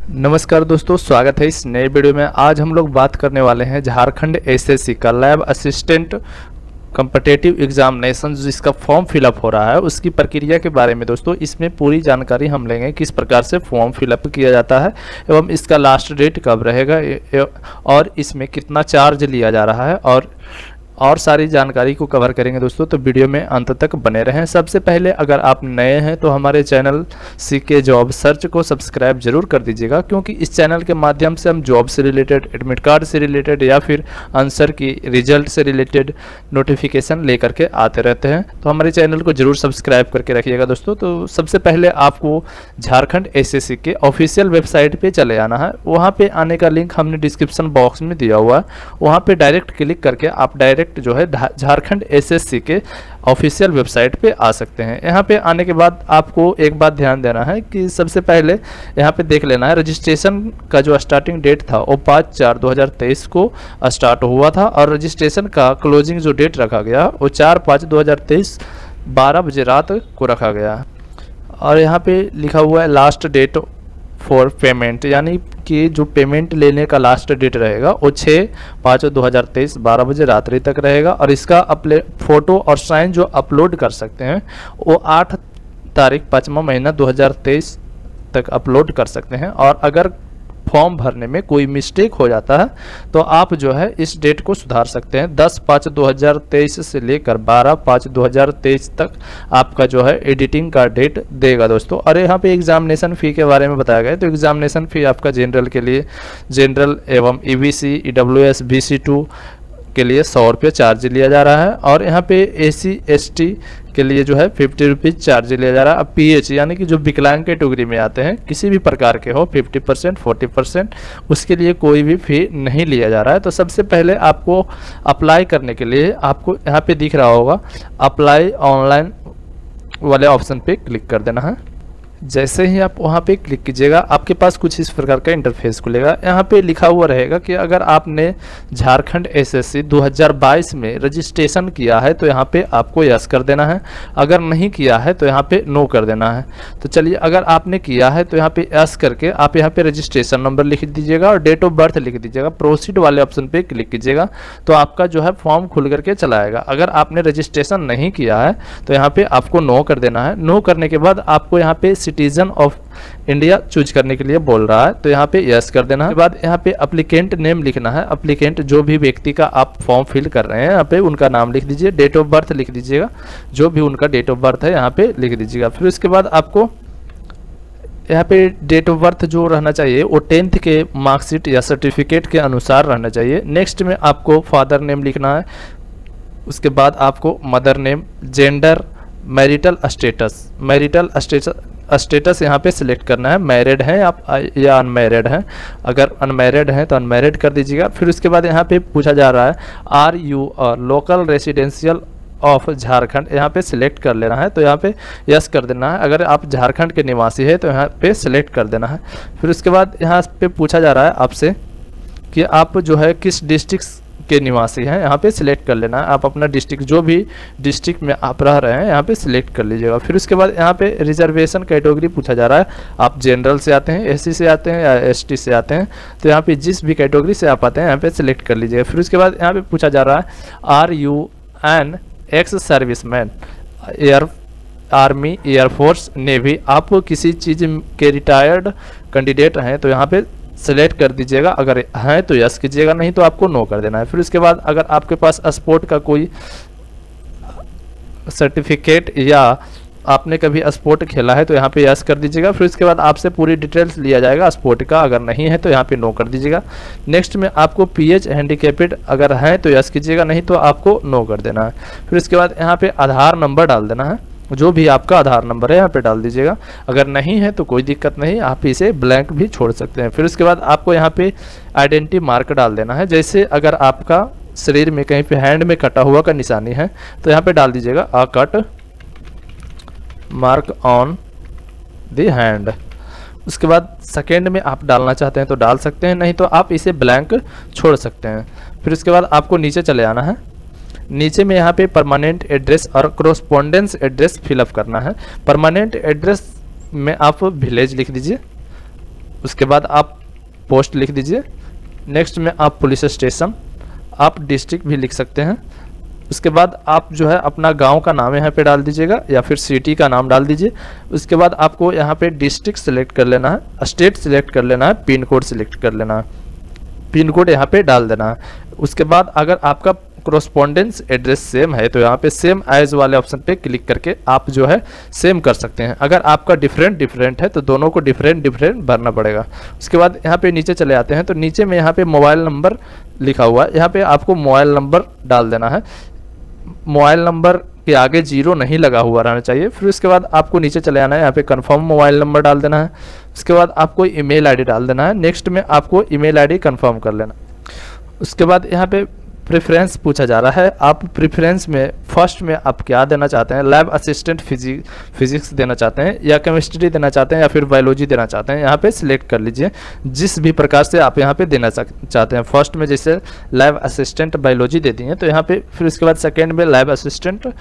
नमस्कार दोस्तों, स्वागत है इस नए वीडियो में। आज हम लोग बात करने वाले हैं झारखंड एसएससी का लैब असिस्टेंट कॉम्पिटिटिव एग्जामिनेशन जिसका फॉर्म फिलअप हो रहा है उसकी प्रक्रिया के बारे में। दोस्तों इसमें पूरी जानकारी हम लेंगे, किस प्रकार से फॉर्म फिलअप किया जाता है एवं इसका लास्ट डेट कब रहेगा और इसमें कितना चार्ज लिया जा रहा है और सारी जानकारी को कवर करेंगे दोस्तों, तो वीडियो में अंत तक बने रहें। सबसे पहले अगर आप नए हैं तो हमारे चैनल सीके जॉब सर्च को सब्सक्राइब जरूर कर दीजिएगा, क्योंकि इस चैनल के माध्यम से हम जॉब से रिलेटेड, एडमिट कार्ड से रिलेटेड या फिर आंसर की रिजल्ट से रिलेटेड नोटिफिकेशन लेकर के आते रहते हैं। तो हमारे चैनल को जरूर सब्सक्राइब करके रखिएगा दोस्तों। तो सबसे पहले आपको झारखंड एसएससी के ऑफिशियल वेबसाइट पर चले आना है। वहाँ पर आने का लिंक हमने डिस्क्रिप्शन बॉक्स में दिया हुआ है, वहाँ पर डायरेक्ट क्लिक करके आप डायरेक्ट जो है झारखंड एसएससी के ऑफिशियल वेबसाइट पे आ सकते हैं। यहाँ पे आने के बाद आपको एक बात ध्यान देना है कि सबसे पहले यहाँ पे देख लेना है रजिस्ट्रेशन का जो स्टार्टिंग डेट था वो 5/4/2023 को स्टार्ट हुआ था और रजिस्ट्रेशन का क्लोजिंग जो डेट रखा गया वो 4/5/2023 12 बजे रात को रखा गया। और यहाँ पे लिखा हुआ है लास्ट डेट फॉर पेमेंट, यानी कि जो पेमेंट लेने का लास्ट डेट रहेगा वो 6/5/2023 12 बजे रात्रि तक रहेगा। और इसका फ़ोटो और साइन जो अपलोड कर सकते हैं वो 8 तारीख 5वां महीना 2023 तक अपलोड कर सकते हैं। और अगर फॉर्म भरने में कोई मिस्टेक हो जाता है तो आप जो है इस डेट को सुधार सकते हैं। 10/5/2023 से लेकर 12/5/2023 तक आपका जो है एडिटिंग का डेट देगा दोस्तों। और यहाँ पे एग्जामिनेशन फ़ी के बारे में बताया गया है। तो एग्जामिनेशन फ़ी आपका जनरल के लिए, जनरल एवं ईबीसी, ईडब्ल्यूएस, BC2 के लिए 100 रुपये चार्ज लिया जा रहा है। और यहाँ पे SC ST के लिए जो है 50 रुपीज़ चार्ज लिया जा रहा है। अब PH यानी कि जो विकलांग कैटेगरी में आते हैं, किसी भी प्रकार के हो, 50% 40%, उसके लिए कोई भी फ़ी नहीं लिया जा रहा है। तो सबसे पहले आपको अप्लाई करने के लिए आपको यहाँ पे दिख रहा होगा अप्लाई ऑनलाइन वाले ऑप्शन पे क्लिक कर देना है। जैसे ही आप वहाँ पे क्लिक कीजिएगा आपके पास कुछ इस प्रकार का इंटरफेस खुलेगा। यहाँ पे लिखा हुआ रहेगा कि अगर आपने झारखंड एसएससी 2022 में रजिस्ट्रेशन किया है तो यहाँ पे आपको यस कर देना है, अगर नहीं किया है तो यहाँ पे नो कर देना है। तो चलिए, अगर आपने किया है तो यहाँ पे यस करके आप यहाँ पे रजिस्ट्रेशन नंबर लिख दीजिएगा और डेट ऑफ बर्थ लिख दीजिएगा। प्रोसीड वाले ऑप्शन पर क्लिक कीजिएगा तो आपका जो है फॉर्म खुल करके चला आएगा। अगर आपने रजिस्ट्रेशन नहीं किया है तो यहाँ पे आपको नो कर देना है। नो करने के बाद आपको यहाँ पे सिटीजन ऑफ इंडिया चूज करने के लिए बोल रहा है, तो यहाँ पे यस कर देना है। उसके बाद यहाँ पे एप्लीकेंट नेम लिखना है। एप्लीकेंट जो भी व्यक्ति का आप फॉर्म फिल कर रहे हैं यहाँ पे उनका नाम लिख दीजिए, डेट ऑफ बर्थ लिख दीजिएगा, जो भी उनका डेट ऑफ बर्थ है यहाँ पे लिख दीजिएगा। फिर उसके बाद आपको यहाँ पे डेट ऑफ बर्थ जो रहना चाहिए वो 10th के मार्कशीट या सर्टिफिकेट के अनुसार रहना चाहिए। नेक्स्ट में आपको फादर नेम लिखना है। उसके बाद आपको mother name, gender, marital status यहाँ पे सिलेक्ट करना है। मैरिड हैं आप या अनमैरिड हैं, अगर अनमैरिड हैं तो अनमैरिड कर दीजिएगा। फिर उसके बाद यहाँ पे पूछा जा रहा है are you local residential of Jharkhand, यहाँ पे सिलेक्ट कर लेना है। तो यहाँ पे यस कर देना है। अगर आप झारखंड के निवासी है तो यहाँ पे सिलेक्ट कर देना है। फिर उसके बाद यहाँ पे पूछा जा रहा है आपसे कि आप जो है किस डिस्ट्रिक्ट के निवासी हैं, यहाँ पे सिलेक्ट कर लेना है। आप अपना डिस्ट्रिक्ट, जो भी डिस्ट्रिक्ट में आप रह रहे हैं यहाँ पे सिलेक्ट कर लीजिएगा। फिर उसके बाद यहाँ पे रिजर्वेशन कैटेगरी पूछा जा रहा है, आप जनरल से आते हैं, SC से आते हैं या ST से आते हैं, तो यहाँ पे जिस भी कैटेगरी से आप आते हैं यहाँ पे सिलेक्ट कर लीजिएगा। फिर उसके बाद यहाँ पे पूछा जा रहा है are you an ex serviceman, army, air force, navy, आप किसी चीज़ के रिटायर्ड कैंडिडेट हैं तो यहाँ पे सेलेक्ट कर दीजिएगा। अगर है तो यस कीजिएगा, नहीं तो आपको नो कर देना है। फिर उसके बाद अगर आपके पास स्पोर्ट का कोई सर्टिफिकेट या आपने कभी स्पोर्ट खेला है तो यहाँ पे यस कर दीजिएगा। फिर उसके बाद आपसे पूरी डिटेल्स लिया जाएगा स्पोर्ट का, अगर नहीं है तो यहाँ पे नो कर दीजिएगा। नेक्स्ट में आपको PH हैंडीकैप्ड अगर है तो यस कीजिएगा, नहीं तो आपको नो कर देना है। फिर उसके बाद यहाँ पे आधार नंबर डाल देना है, जो भी आपका आधार नंबर है यहाँ पे डाल दीजिएगा। अगर नहीं है तो कोई दिक्कत नहीं, आप इसे ब्लैंक भी छोड़ सकते हैं। फिर उसके बाद आपको यहाँ पे आइडेंटिटी मार्क डाल देना है। जैसे अगर आपका शरीर में कहीं पे हैंड में कटा हुआ का निशानी है तो यहाँ पे डाल दीजिएगा अ cut mark on the hand. उसके बाद सेकेंड में आप डालना चाहते हैं तो डाल सकते हैं, नहीं तो आप इसे ब्लैंक छोड़ सकते हैं। फिर उसके बाद आपको नीचे चले आना है। नीचे में यहाँ पे परमानेंट एड्रेस और कॉरस्पॉन्डेंस एड्रेस फिलअप करना है। परमानेंट एड्रेस में आप विलेज लिख दीजिए, उसके बाद आप पोस्ट लिख दीजिए। नेक्स्ट में आप पुलिस स्टेशन, आप डिस्ट्रिक्ट भी लिख सकते हैं। उसके बाद आप जो है अपना गांव का नाम यहाँ पे डाल दीजिएगा या फिर सिटी का नाम डाल दीजिए। उसके बाद आपको यहाँ पे डिस्ट्रिक्ट सेलेक्ट कर लेना है, स्टेट सेलेक्ट कर लेना है, पिन कोड सेलेक्ट कर लेना है, पिन कोड यहाँ पे डाल देना है। उसके बाद अगर आपका कोरोस्पोंडेंस एड्रेस सेम है तो यहाँ पे सेम एज वाले ऑप्शन पे क्लिक करके आप जो है सेम कर सकते हैं। अगर आपका डिफरेंट है तो दोनों को डिफरेंट भरना पड़ेगा। उसके बाद यहाँ पे नीचे चले आते हैं तो नीचे में यहाँ पे मोबाइल नंबर लिखा हुआ है, यहाँ पे आपको मोबाइल नंबर डाल देना है। मोबाइल नंबर के आगे 0 नहीं लगा हुआ रहना चाहिए। फिर उसके बाद आपको नीचे चले आना है, यहाँ पे कंफर्म मोबाइल नंबर डाल देना है। उसके बाद आपको ईमेल आईडी डाल देना है। नेक्स्ट में आपको ईमेल आईडी कंफर्म कर लेना। उसके बाद यहाँ पे प्रेफरेंस पूछा जा रहा है। आप प्रेफरेंस में फर्स्ट में आप क्या देना चाहते हैं, लैब असिस्टेंट फिजिक्स देना चाहते हैं या केमिस्ट्री देना चाहते हैं या फिर बायोलॉजी देना चाहते हैं, यहाँ पे सिलेक्ट कर लीजिए जिस भी प्रकार से आप यहाँ पे देना चाहते हैं। फर्स्ट में जैसे लैब असिस्टेंट बायोलॉजी दे दी है तो यहाँ पे, फिर उसके बाद सेकेंड में लैब असिस्टेंट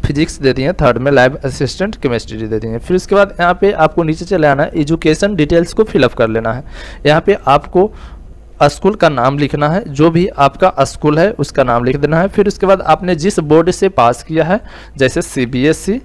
फिजिक्स दे दी है, थर्ड में लैब असिस्टेंट केमिस्ट्री दे दी है। फिर उसके बाद यहाँ पे आपको नीचे चले आना है, एजुकेशन डिटेल्स को फिलअप कर लेना है। यहाँ पे आपको स्कूल का नाम लिखना है, जो भी आपका स्कूल है उसका नाम लिख देना है। फिर उसके बाद आपने जिस बोर्ड से पास किया है, जैसे CBSE,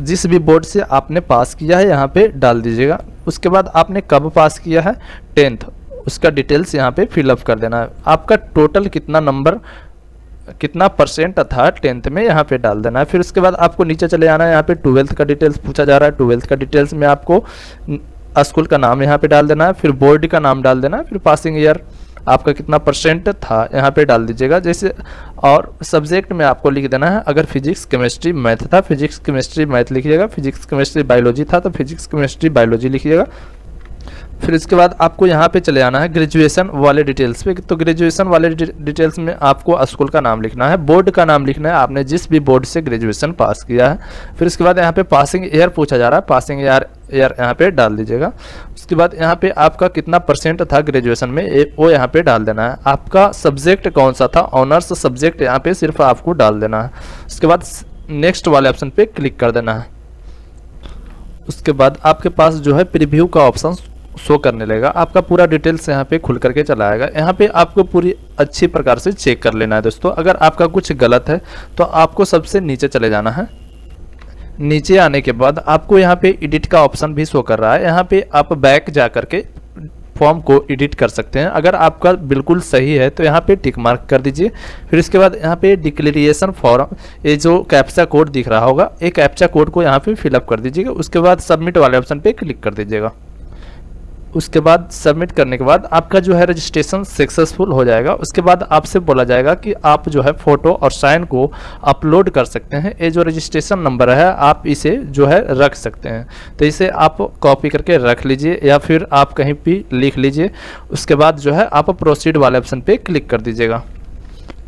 जिस भी बोर्ड से आपने पास किया है यहाँ पे डाल दीजिएगा। उसके बाद आपने कब पास किया है, 10th, उसका डिटेल्स यहाँ पे फिलअप कर देना है। आपका टोटल कितना नंबर, कितना परसेंट था 10th में, यहाँ पे डाल देना है। फिर उसके बाद आपको नीचे चले आना है, यहाँ पे 12th का डिटेल्स पूछा जा रहा है। 12th का डिटेल्स में आपको स्कूल का नाम यहाँ पे डाल देना है, फिर बोर्ड का नाम डाल देना है, फिर पासिंग ईयर आपका कितना परसेंट था यहाँ पे डाल दीजिएगा जैसे। और सब्जेक्ट में आपको लिख देना है, अगर फिजिक्स केमिस्ट्री मैथ था फिजिक्स केमिस्ट्री मैथ लिखिएगा, फिजिक्स केमिस्ट्री बायोलॉजी था तो फिजिक्स केमिस्ट्री बायोलॉजी लिखिएगा। फिर इसके बाद आपको यहाँ पे चले आना है ग्रेजुएशन वाले डिटेल्स पे। तो ग्रेजुएशन वाले डिटेल्स में आपको स्कूल का नाम लिखना है, बोर्ड का नाम लिखना है, आपने जिस भी बोर्ड से ग्रेजुएशन पास किया है। फिर उसके बाद यहाँ पे पासिंग ईयर पूछा जा रहा है, पासिंग ईयर यहाँ पे डाल दीजिएगा। उसके बाद यहाँ पे आपका कितना परसेंट था ग्रेजुएशन में वो यहाँ पे डाल देना है। आपका सब्जेक्ट कौन सा था, ऑनर्स सब्जेक्ट यहाँ पे सिर्फ आपको डाल देना है। उसके बाद नेक्स्ट वाले ऑप्शन पे क्लिक कर देना है। उसके बाद आपके पास जो है प्रीव्यू का ऑप्शन शो करने लगेगा, आपका पूरा डिटेल्स यहाँ पे खुल करके चला आएगा। यहाँ पे आपको पूरी अच्छी प्रकार से चेक कर लेना है दोस्तों। अगर आपका कुछ गलत है तो आपको सबसे नीचे चले जाना है। नीचे आने के बाद आपको यहाँ पे एडिट का ऑप्शन भी शो कर रहा है, यहाँ पे आप बैक जा करके फॉर्म को एडिट कर सकते हैं। अगर आपका बिल्कुल सही है तो यहाँ पे टिक मार्क कर दीजिए। फिर इसके बाद यहाँ पे डिक्लेरेशन फॉर्म, ये जो कैप्चा कोड दिख रहा होगा, एक कैप्चा कोड को यहाँ पे फिलअप कर दीजिएगा। उसके बाद सबमिट वाले ऑप्शन पे क्लिक कर दीजिएगा। उसके बाद सबमिट करने के बाद आपका जो है रजिस्ट्रेशन सक्सेसफुल हो जाएगा। उसके बाद आपसे बोला जाएगा कि आप जो है फोटो और साइन को अपलोड कर सकते हैं। ये जो रजिस्ट्रेशन नंबर है आप इसे जो है रख सकते हैं, तो इसे आप कॉपी करके रख लीजिए या फिर आप कहीं भी लिख लीजिए। उसके बाद जो है आप प्रोसीड वाले ऑप्शन पे क्लिक कर दीजिएगा।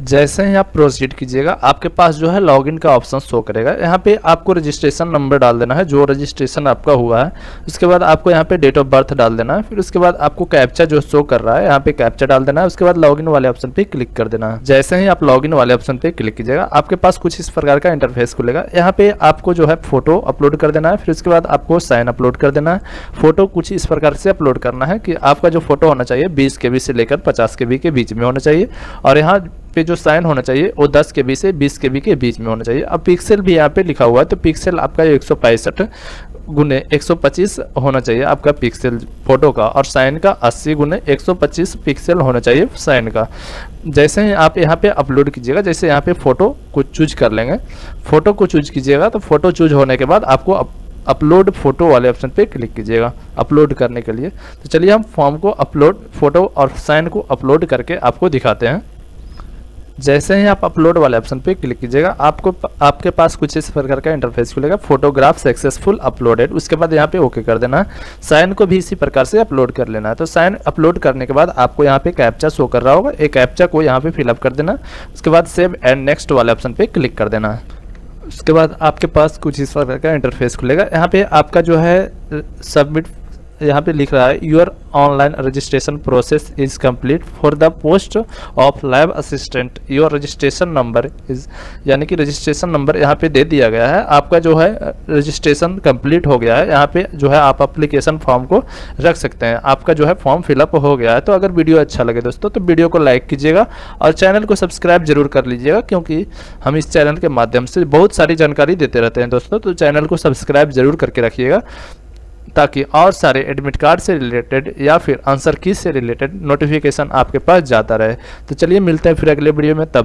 जैसे ही आप प्रोसीड कीजिएगा आपके पास जो है लॉगिन का ऑप्शन शो करेगा। यहाँ पे आपको रजिस्ट्रेशन नंबर डाल देना है जो रजिस्ट्रेशन आपका हुआ है। उसके बाद आपको यहाँ पे डेट ऑफ बर्थ डाल देना है। फिर उसके बाद आपको कैप्चा जो शो कर रहा है यहाँ पे कैप्चा डाल देना है। उसके बाद लॉगिन वाले ऑप्शन पे क्लिक कर देना है। जैसे ही आप लॉगिन वाले ऑप्शन पे क्लिक कीजिएगा आपके पास कुछ इस प्रकार का इंटरफेस खुलेगा। यहाँ पे आपको जो है फोटो अपलोड कर देना है। फिर उसके बाद आपको साइन अपलोड कर देना है। फोटो कुछ इस प्रकार से अपलोड करना है कि आपका जो फोटो होना चाहिए 20 KB से लेकर 50 KB के बीच में होना चाहिए, और यहाँ पे जो साइन होना चाहिए वो 10 KB से 20 KB के बीच में होना चाहिए। अब पिक्सल भी यहाँ पे लिखा हुआ है तो पिक्सल आपका 165 गुने 125 होना चाहिए आपका पिक्सल फोटो का, और साइन का 80 गुने 125 पिक्सल होना चाहिए साइन का। जैसे ही आप यहाँ पे अपलोड कीजिएगा, जैसे यहाँ पे फोटो को चूज कर लेंगे, फोटो को चूज कीजिएगा तो फोटो चूज होने के बाद आपको अपलोड फोटो वाले ऑप्शन पे क्लिक कीजिएगा अपलोड करने के लिए। तो चलिए हम फॉर्म को अपलोड फोटो और साइन को अपलोड करके आपको दिखाते हैं। जैसे ही आप अपलोड वाले ऑप्शन पे क्लिक कीजिएगा आपके पास कुछ इस प्रकार का इंटरफेस खुलेगा, फोटोग्राफ सक्सेसफुल अपलोडेड। उसके बाद यहाँ पे ओके कर देना है। साइन को भी इसी प्रकार से अपलोड कर लेना है। तो साइन अपलोड करने के बाद आपको यहाँ पे कैप्चा शो कर रहा होगा, एक कैप्चा को यहाँ पे फिलअप कर देना। उसके बाद सेव एंड नेक्स्ट वाले ऑप्शन पे क्लिक कर देना है। उसके बाद आपके पास कुछ इस प्रकार का इंटरफेस खुलेगा। यहाँ पे आपका जो है सबमिट यहाँ पे लिख रहा है your online registration process is complete for the post of lab assistant, your registration number is, यानी कि रजिस्ट्रेशन नंबर यहाँ पे दे दिया गया है। आपका जो है रजिस्ट्रेशन कंप्लीट हो गया है। यहाँ पे जो है आप एप्लीकेशन फॉर्म को रख सकते हैं। आपका जो है फॉर्म फिलअप हो गया है। तो अगर वीडियो अच्छा लगे दोस्तों तो वीडियो को लाइक कीजिएगा और चैनल को सब्सक्राइब जरूर कर लीजिएगा, क्योंकि हम इस चैनल के माध्यम से बहुत सारी जानकारी देते रहते हैं दोस्तों। तो चैनल को सब्सक्राइब जरूर करके रखिएगा ताकि और सारे एडमिट कार्ड से रिलेटेड या फिर आंसर की से रिलेटेड नोटिफिकेशन आपके पास जाता रहे। तो चलिए मिलते हैं फिर अगले वीडियो में, तब